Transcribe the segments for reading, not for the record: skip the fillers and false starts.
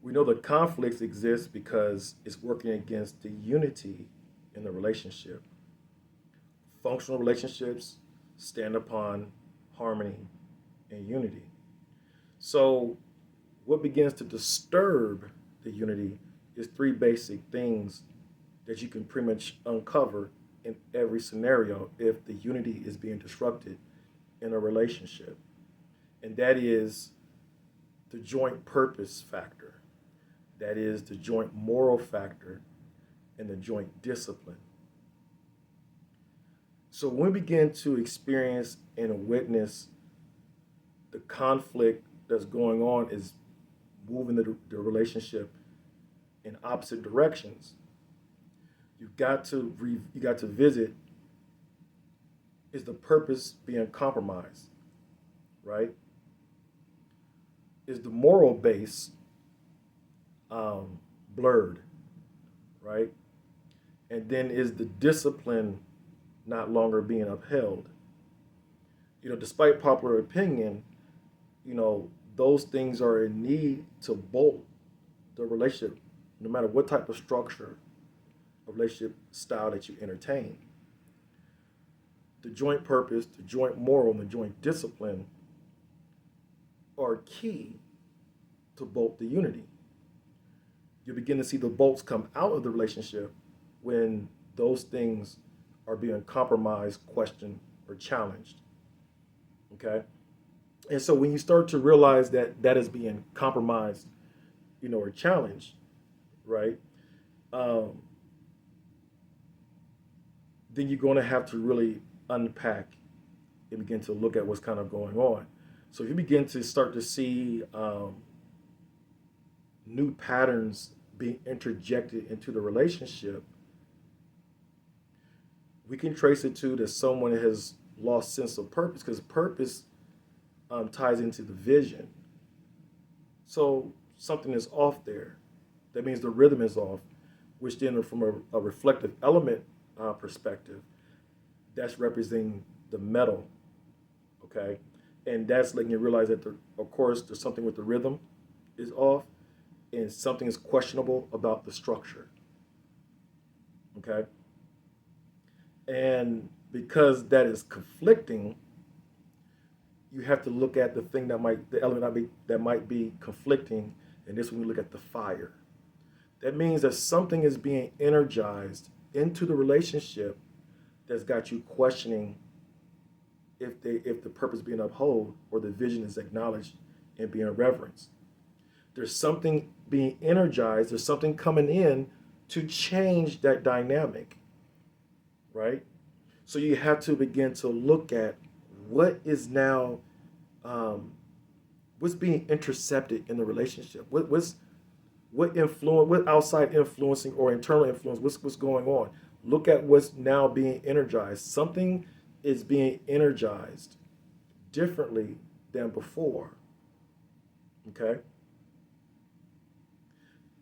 We know the conflicts exist because it's working against the unity in the relationship. Functional relationships stand upon harmony and unity. So, what begins to disturb the unity is three basic things that you can pretty much uncover in every scenario if the unity is being disrupted in a relationship. And that is the joint purpose factor, that is the joint moral factor, and the joint discipline. So when we begin to experience and witness the conflict that's going on is moving the relationship in opposite directions, you got to visit, is the purpose being compromised, right? Is the moral base blurred, right? And then is the discipline not longer being upheld? Despite popular opinion, those things are in need to bolt the relationship, no matter what type of structure or relationship style that you entertain. The joint purpose, the joint moral, and the joint discipline are key to bolt the unity. You begin to see the bolts come out of the relationship when those things are being compromised, questioned, or challenged. Okay? And so when you start to realize that that is being compromised, or challenged, right? Um, then you're going to have to really unpack and begin to look at what's kind of going on. So if you begin to start to see new patterns being interjected into the relationship, we can trace it to that someone has lost sense of purpose because purpose ties into the vision. So something is off there. That means the rhythm is off, which then, from a reflective element perspective, that's representing the metal. Okay, and that's letting you realize that, of course, there's something with the rhythm is off, and something is questionable about the structure. Okay, and because that is conflicting, you have to look at the element that might be conflicting, and this when we look at the fire. That means that something is being energized into the relationship that's got you questioning if the purpose being upheld or the vision is acknowledged and being reverenced. There's something being energized, there's something coming in to change that dynamic, right? So you have to begin to look at what is now, um, what's being intercepted in the relationship. What outside influencing or internal influence, what's going on. Look at what's now being energized. Something is being energized differently than before. Okay?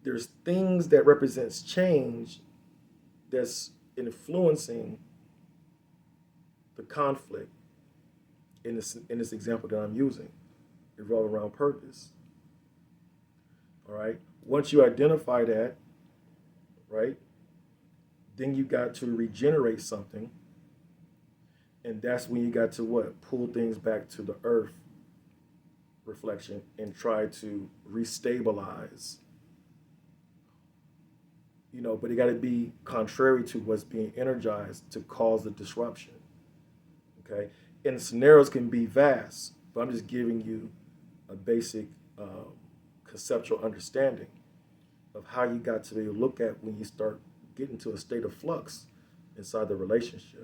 There's things that represents change that's influencing the conflict in this example that I'm using, revolving around purpose. All right. Once you identify that, right, then you got to regenerate something, and that's when you got to what? Pull things back to the earth reflection and try to restabilize. But it got to be contrary to what's being energized to cause the disruption. Okay, and the scenarios can be vast, but I'm just giving you a basic conceptual understanding of how you got to look at when you start getting to a state of flux inside the relationship.